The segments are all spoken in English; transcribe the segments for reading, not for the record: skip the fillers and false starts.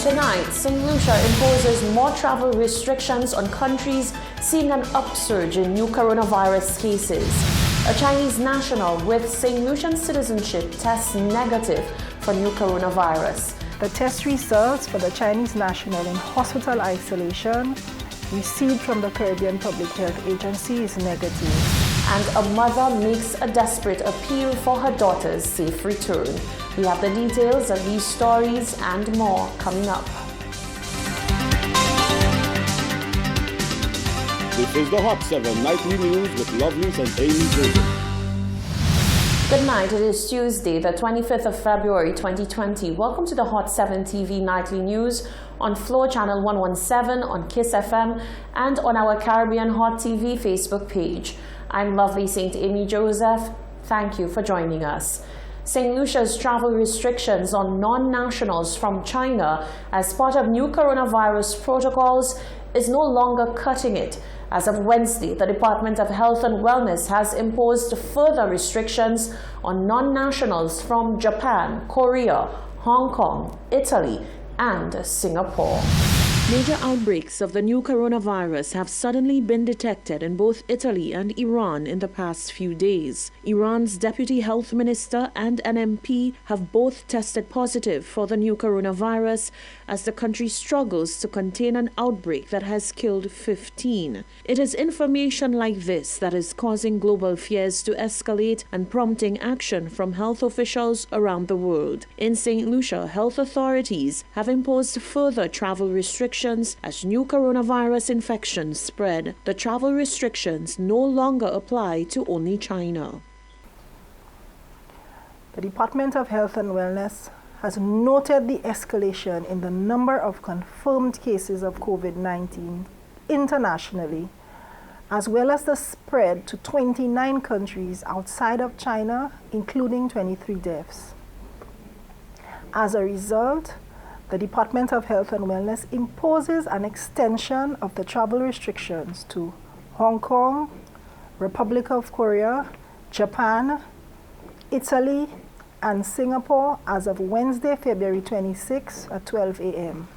Tonight, St. Lucia imposes more travel restrictions on countries seeing an upsurge in new coronavirus cases. A Chinese national with St. Lucian citizenship tests negative for new coronavirus. The test results for the Chinese national in hospital isolation received from the Caribbean Public Health Agency is negative. And a mother makes a desperate appeal for her daughter's safe return. We have the details of these stories and more coming up. This is the Hot 7 Nightly News with Lovelace and Amy Joseph. Good night. It is Tuesday, the 25th of February 2020. Welcome to the Hot 7 TV Nightly News on Floor Channel 117, on Kiss FM, and on our Caribbean Hot TV Facebook page. I'm Lovely St. Amy Joseph. Thank you for joining us. St. Lucia's travel restrictions on non-nationals from China as part of new coronavirus protocols is no longer cutting it. As of Wednesday, the Department of Health and Wellness has imposed further restrictions on non-nationals from Japan, Korea, Hong Kong, Italy, and Singapore. Major outbreaks of the new coronavirus have suddenly been detected in both Italy and Iran in the past few days. Iran's deputy health minister and an MP have both tested positive for the new coronavirus as the country struggles to contain an outbreak that has killed 15. It is information like this that is causing global fears to escalate and prompting action from health officials around the world. In St. Lucia, health authorities have imposed further travel restrictions as new coronavirus infections spread. The travel restrictions no longer apply to only China. The Department of Health and Wellness has noted the escalation in the number of confirmed cases of COVID-19 internationally, as well as the spread to 29 countries outside of China, including 23 deaths. As a result, the Department of Health and Wellness imposes an extension of the travel restrictions to Hong Kong, Republic of Korea, Japan, Italy, and Singapore as of Wednesday, February 26 at 12 a.m.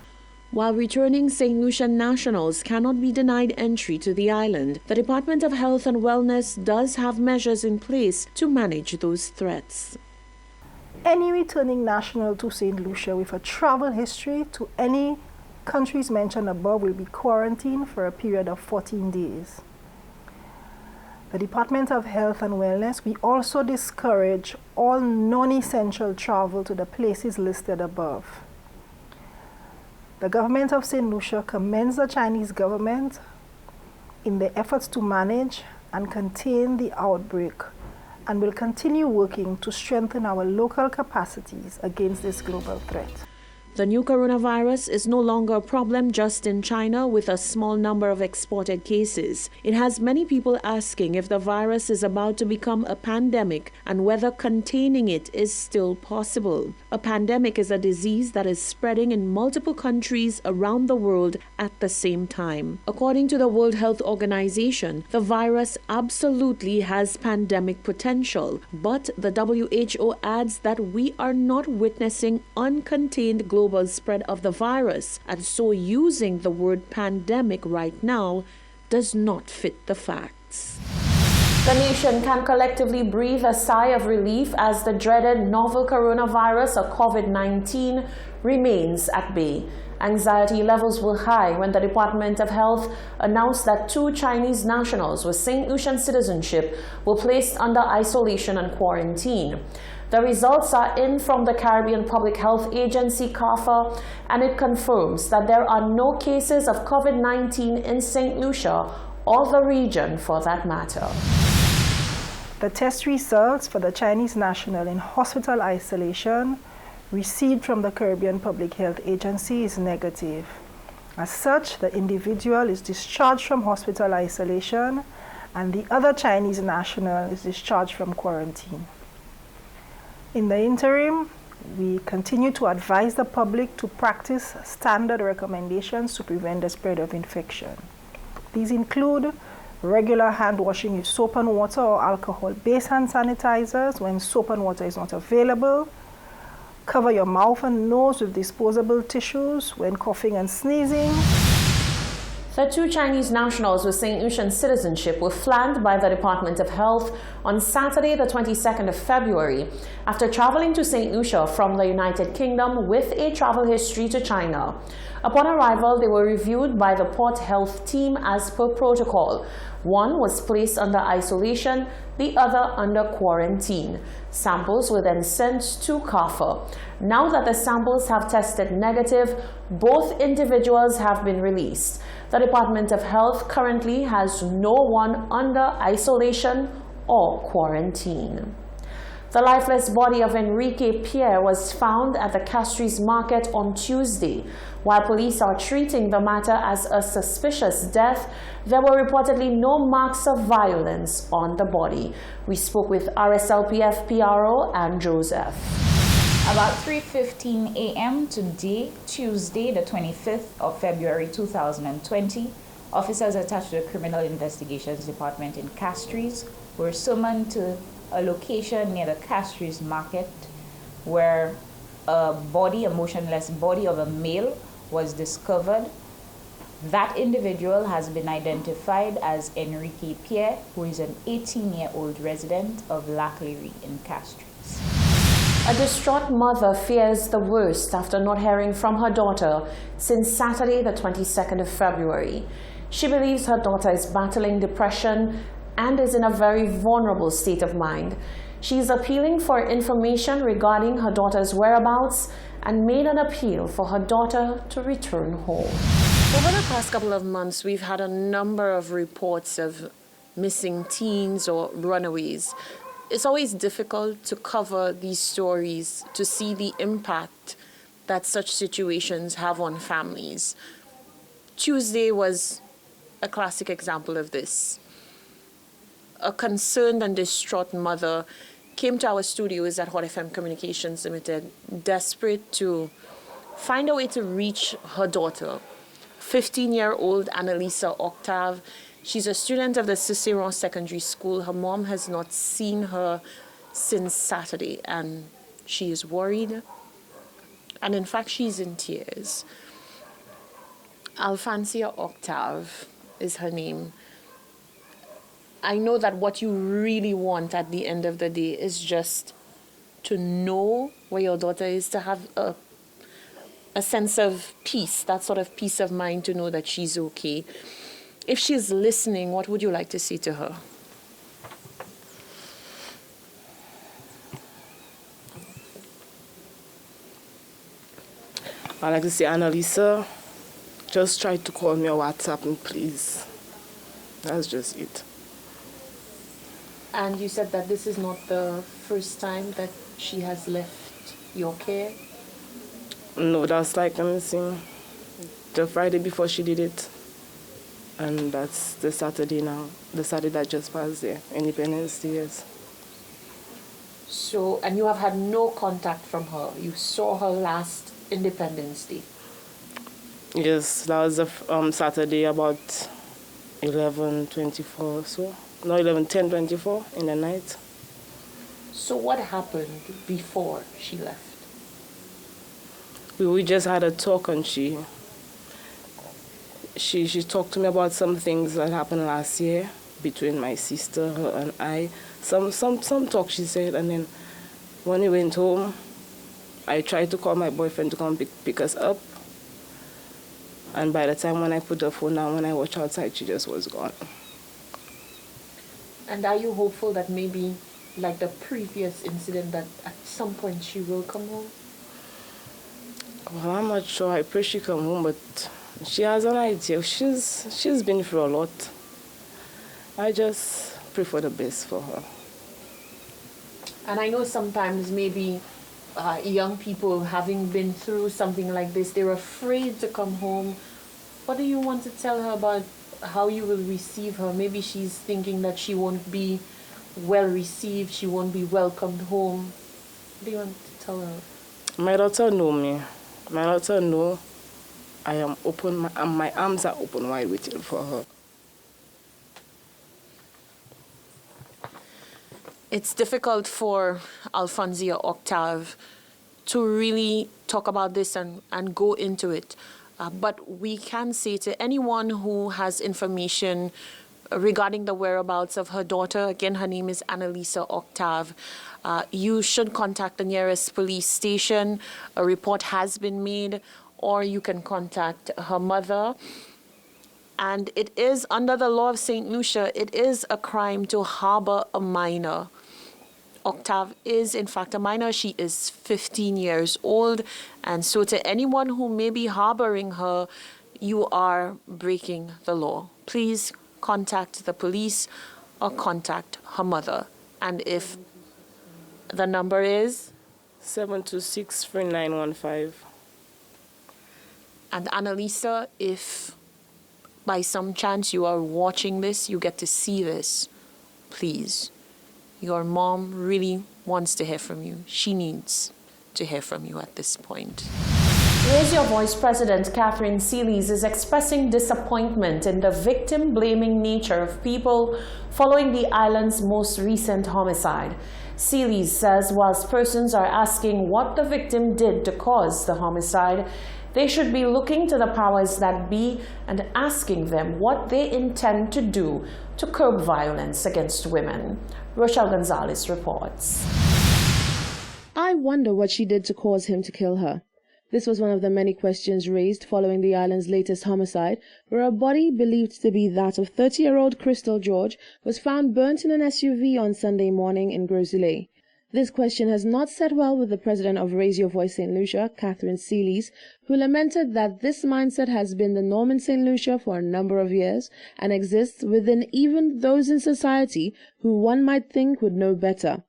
While returning St. Lucian nationals cannot be denied entry to the island, the Department of Health and Wellness does have measures in place to manage those threats. Any returning national to St. Lucia with a travel history to any countries mentioned above will be quarantined for a period of 14 days. The Department of Health and Wellness, we also discourage all non-essential travel to the places listed above. The government of St. Lucia commends the Chinese government in their efforts to manage and contain the outbreak, and will continue working to strengthen our local capacities against this global threat. The new coronavirus is no longer a problem just in China with a small number of exported cases. It has many people asking if the virus is about to become a pandemic and whether containing it is still possible. A pandemic is a disease that is spreading in multiple countries around the world at the same time. According to the World Health Organization, the virus absolutely has pandemic potential, but the WHO adds that we are not witnessing uncontained global spread of the virus, and so using the word pandemic right now does not fit the facts. The nation can collectively breathe a sigh of relief as the dreaded novel coronavirus or COVID-19 remains at bay. Anxiety levels were high when the Department of Health announced that 2 Chinese nationals with St. Lucian citizenship were placed under isolation and quarantine. The results are in from the Caribbean Public Health Agency, CARPHA, and it confirms that there are no cases of COVID-19 in St. Lucia or the region for that matter. The test results for the Chinese national in hospital isolation received from the Caribbean Public Health Agency is negative. As such, the individual is discharged from hospital isolation and the other Chinese national is discharged from quarantine. In the interim, we continue to advise the public to practice standard recommendations to prevent the spread of infection. These include regular hand washing with soap and water or alcohol-based hand sanitizers when soap and water is not available, Cover your mouth and nose with disposable tissues when coughing and sneezing. 32 Chinese nationals with St. Lucian citizenship were flagged by the Department of Health on Saturday, the 22nd of February, after traveling to St. Lucia from the United Kingdom with a travel history to China. Upon arrival, they were reviewed by the port health team as per protocol. One was placed under isolation, the other under quarantine. Samples were then sent to CARFA. Now that the samples have tested negative, both individuals have been released. The Department of Health currently has no one under isolation or quarantine. The lifeless body of Enrique Pierre was found at the Castries market on Tuesday. While police are treating the matter as a suspicious death, there were reportedly no marks of violence on the body. We spoke with RSLPF PRO and Joseph. About 3:15 a.m. today, Tuesday, the 25th of February 2020, officers attached to the Criminal Investigations Department in Castries were summoned to a location near the Castries market where a motionless body of a male was discovered. That individual has been identified as Enrique Pierre, who is an 18-year-old resident of Laclery in Castries. A distraught mother fears the worst after not hearing from her daughter since Saturday, the 22nd of February. She believes her daughter is battling depression and is in a very vulnerable state of mind. She is appealing for information regarding her daughter's whereabouts and made an appeal for her daughter to return home. Over the past couple of months, we've had a number of reports of missing teens or runaways. It's always difficult to cover these stories, to see the impact that such situations have on families. Tuesday was a classic example of this. A concerned and distraught mother came to our studios at Hot FM Communications Limited, desperate to find a way to reach her daughter, 15-year-old Annalisa Octave. She's a student of the Cicéron Secondary School. Her mom has not seen her since Saturday, and she is worried. And in fact, she's in tears. Alphancia Octave is her name. I know that what you really want at the end of the day is just to know where your daughter is, to have a sense of peace, that sort of peace of mind to know that she's okay. If she's listening, what would you like to say to her? I'd like to say, Annalisa, just try to call me or WhatsApp me, please. That's just it. And you said that this is not the first time that she has left your care? No, that's like, let me see, the Friday before she did it. And that's the Saturday now, the Saturday that just passed there, Independence Day, yes. So, and you have had no contact from her? You saw her last Independence Day? Yes, that was a Saturday about 11:24 or so. No, 10:24 in the night. So what happened before she left? We just had a talk, and she talked to me about some things that happened last year between my sister, her, and I. Some talk, she said, and then when we went home, I tried to call my boyfriend to come pick us up. And by the time when I put the phone down, when I watched outside, she just was gone. And are you hopeful that maybe, like the previous incident, that at some point she will come home? Well, I'm not sure. I pray she come home, but she has an idea. She's been through a lot. I just pray for the best for her. And I know sometimes maybe young people, having been through something like this, they're afraid to come home. What do you want to tell her about how you will receive her? Maybe she's thinking that she won't be well received, she won't be welcomed home. What do you want to tell her? My daughter know me. My daughter know I am open, my arms are open wide waiting for her. It's difficult for Alphancia Octave to really talk about this and go into it. But we can say to anyone who has information regarding the whereabouts of her daughter, again, her name is Annalisa Octave, you should contact the nearest police station. A report has been made, or you can contact her mother. And it is, under the law of St. Lucia, it is a crime to harbor a minor. Octave is, in fact, a minor. She is 15 years old. And so to anyone who may be harboring her, you are breaking the law. Please contact the police or contact her mother. And if the number is 726-3915. And Annalisa, if by some chance you are watching this, you get to see this, please. Your mom really wants to hear from you. She needs to hear from you at this point. Raise Your Voice President Catherine Seelys is expressing disappointment in the victim-blaming nature of people following the island's most recent homicide. Seelys says whilst persons are asking what the victim did to cause the homicide, they should be looking to the powers that be and asking them what they intend to do to curb violence against women. Rochelle Gonzalez reports. I wonder what she did to cause him to kill her. This was one of the many questions raised following the island's latest homicide, where a body believed to be that of 30-year-old Crystal George was found burnt in an SUV on Sunday morning in Gros-Islet. This question has not sat well with the president of Raise Your Voice St. Lucia, Catherine Seelys, who lamented that this mindset has been the norm in St. Lucia for a number of years and exists within even those in society who one might think would know better.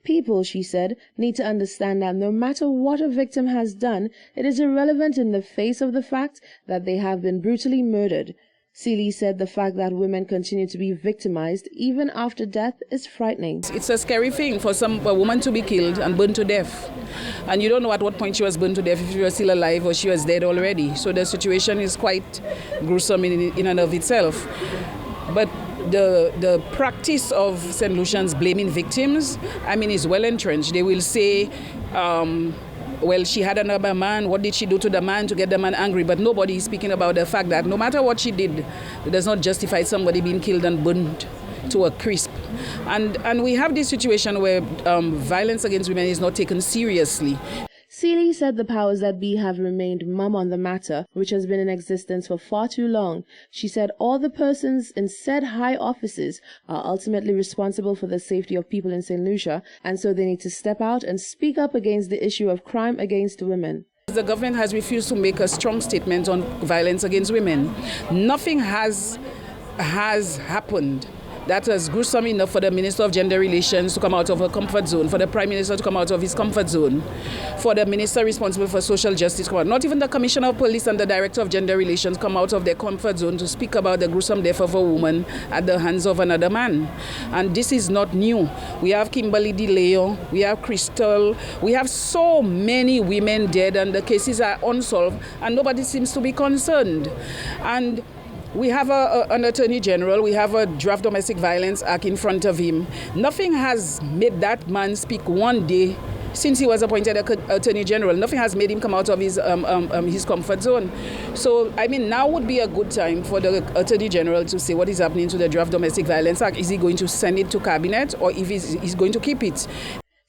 People, she said, need to understand that no matter what a victim has done, it is irrelevant in the face of the fact that they have been brutally murdered. Seelys said the fact that women continue to be victimized even after death is frightening. It's a scary thing for a woman to be killed and burned to death. And you don't know at what point she was burned to death, if she was still alive or she was dead already. So the situation is quite gruesome in and of itself. But the practice of St. Lucians blaming victims, is well entrenched. They will say, well, she had another man. What did she do to the man to get the man angry? But nobody is speaking about the fact that no matter what she did, it does not justify somebody being killed and burned to a crisp. And we have this situation where violence against women is not taken seriously. Seelys said the powers that be have remained mum on the matter, which has been in existence for far too long. She said all the persons in said high offices are ultimately responsible for the safety of people in St. Lucia, and so they need to step out and speak up against the issue of crime against women. The government has refused to make a strong statement on violence against women. Nothing has happened that is gruesome enough for the Minister of Gender Relations to come out of her comfort zone, for the Prime Minister to come out of his comfort zone, for the Minister responsible for social justice to come out. Not even the Commissioner of Police and the Director of Gender Relations come out of their comfort zone to speak about the gruesome death of a woman at the hands of another man. And this is not new. We have Kimberly DeLeo, we have Crystal, we have so many women dead and the cases are unsolved and nobody seems to be concerned. And we have an Attorney General, we have a Draft Domestic Violence Act in front of him. Nothing has made that man speak one day since he was appointed Attorney General. Nothing has made him come out of his comfort zone. So, now would be a good time for the Attorney General to say what is happening to the Draft Domestic Violence Act. Is he going to send it to Cabinet or if he's going to keep it?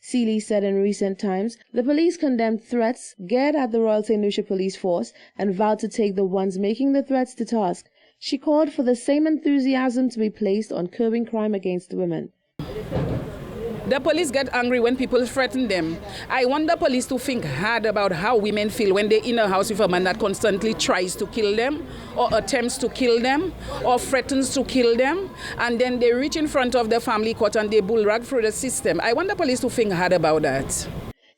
Seelys said in recent times, the police condemned threats geared at the Royal St. Lucia Police Force and vowed to take the ones making the threats to task. She called for the same enthusiasm to be placed on curbing crime against women. The police get angry when people threaten them. I want the police to think hard about how women feel when they're in a house with a man that constantly tries to kill them or attempts to kill them or threatens to kill them, and then they reach in front of the family court and they bull rag through the system. I want the police to think hard about that.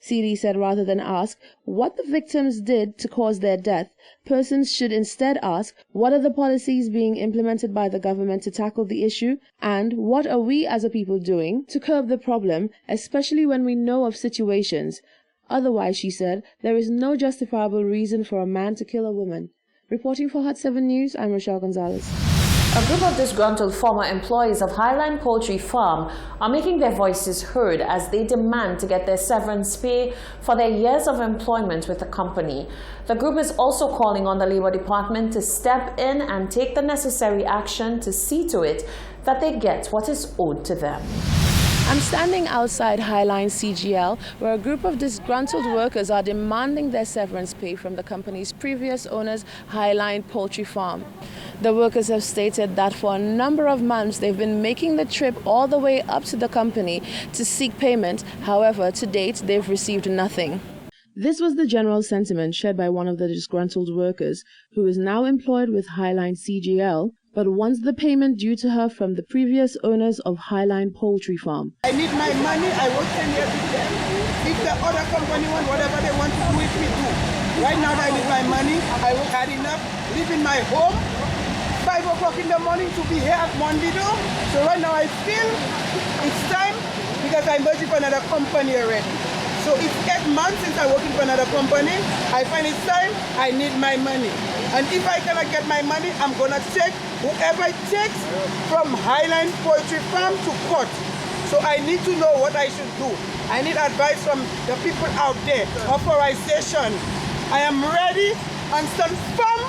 Seelys said rather than ask what the victims did to cause their death, persons should instead ask what are the policies being implemented by the government to tackle the issue and what are we as a people doing to curb the problem, especially when we know of situations. Otherwise, she said, there is no justifiable reason for a man to kill a woman. Reporting for Hot 7 News, I'm Rochelle Gonzalez. A group of disgruntled former employees of Highline Poultry Farm are making their voices heard as they demand to get their severance pay for their years of employment with the company. The group is also calling on the Labour Department to step in and take the necessary action to see to it that they get what is owed to them. I'm standing outside Highline CGL, where a group of disgruntled workers are demanding their severance pay from the company's previous owners, Highline Poultry Farm. The workers have stated that for a number of months they've been making the trip all the way up to the company to seek payment. However, to date, they've received nothing. This was the general sentiment shared by one of the disgruntled workers, who is now employed with Highline CGL, but wants the payment due to her from the previous owners of Highline Poultry Farm. I need my money. I work 10 years with them. If the other company want whatever they want to do, it we do. Right now I need my money. I work hard enough, live in my home, 5 o'clock in the morning to be here at Mondido. So right now I feel it's time because I'm working for another company already. So it's 8 months since I'm working for another company. I find it's time, I need my money. And if I cannot get my money, I'm gonna take whoever it takes from Highline Poultry Farm to court. So I need to know what I should do. I need advice from the people out there. Authorization. I am ready and stand firm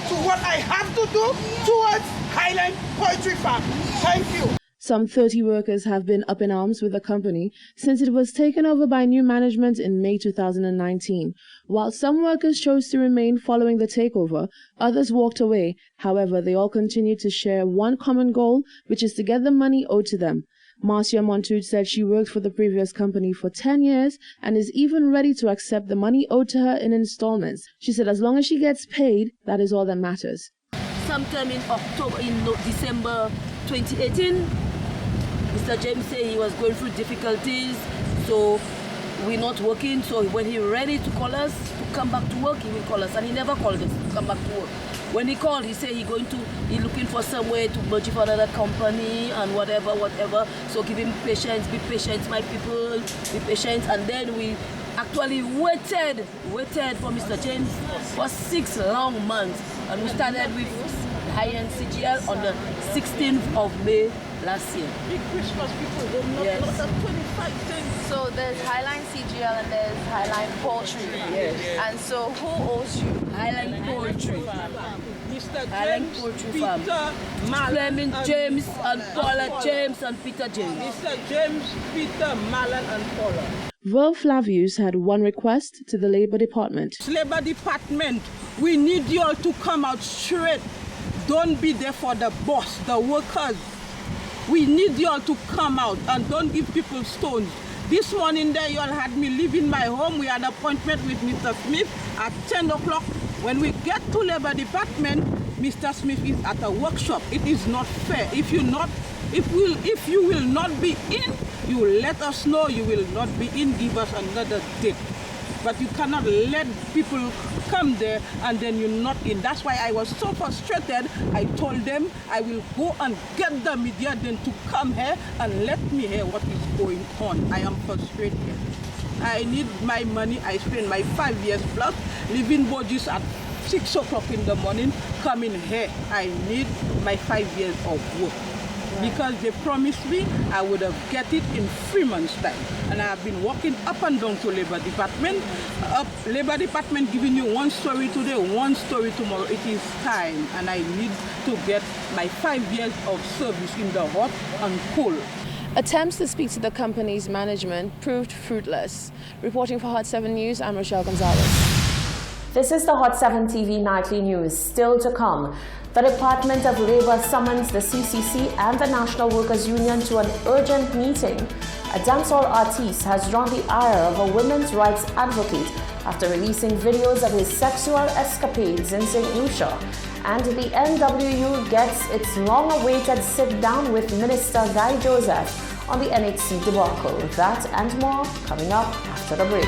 to what I have to do towards Highline Poultry Farm. Thank you. Some 30 workers have been up in arms with the company since it was taken over by new management in May 2019. While some workers chose to remain following the takeover, others walked away. However, they all continue to share one common goal, which is to get the money owed to them. Marcia Montude said she worked for the previous company for 10 years and is even ready to accept the money owed to her in installments. She said as long as she gets paid, that is all that matters. Sometime in December 2018, Mr. James said he was going through difficulties, so we're not working. So when he's ready to call us to come back to work, he will call us. And he never called us to come back to work. When he called, he said he's looking for somewhere to merge for another company and whatever. So give him patience, be patient, my people, be patient. And then we actually waited for Mr. James for 6 long months. And we started with Highline CGL on the 16th of May last year. Big Christmas people, yes. 25 things. So there's Highline CGL and there's Highline Poultry. Yes. And so who owes you? Highline Poultry. Mr. Highline James, Poultry Farm. Peter, Mallan, James and Paula James and Peter James. Mr. James, Peter, Mallan and Paula. Verl Flavius had one request to the Labour Department. Labour Department, we need you all to come out straight. Don't be there for the boss, the workers. We need you all to come out and don't give people stones. This morning there, you all had me leaving my home. We had an appointment with Mr. Smith at 10 o'clock. When we get to Labour Department, Mr. Smith is at a workshop. It is not fair. If you will not be in, you will let us know you will not be in, give us another date. But you cannot let people come there and then you're not in. That's why I was so frustrated. I told them I will go and get the media then to come here and let me hear what is going on. I am frustrated. I need my money. I spent my 5 years plus leaving Bodges at 6 o'clock in the morning, coming here. I need my 5 years of work. Because they promised me I would have get it in 3 months' time. And I have been walking up and down to Labour Department. Labour Department giving you one story today, one story tomorrow. It is time and I need to get my 5 years of service in the hot and cold. Attempts to speak to the company's management proved fruitless. Reporting for Hot 7 News, I'm Rochelle Gonzalez. This is the Hot 7 TV Nightly News. Still to come. The Department of Labour summons the CCC and the National Workers Union to an urgent meeting. A dancehall artiste has drawn the ire of a women's rights advocate after releasing videos of his sexual escapades in St. Lucia. And the NWU gets its long-awaited sit-down with Minister Guy Joseph on the NHC debacle. That and more coming up after the break.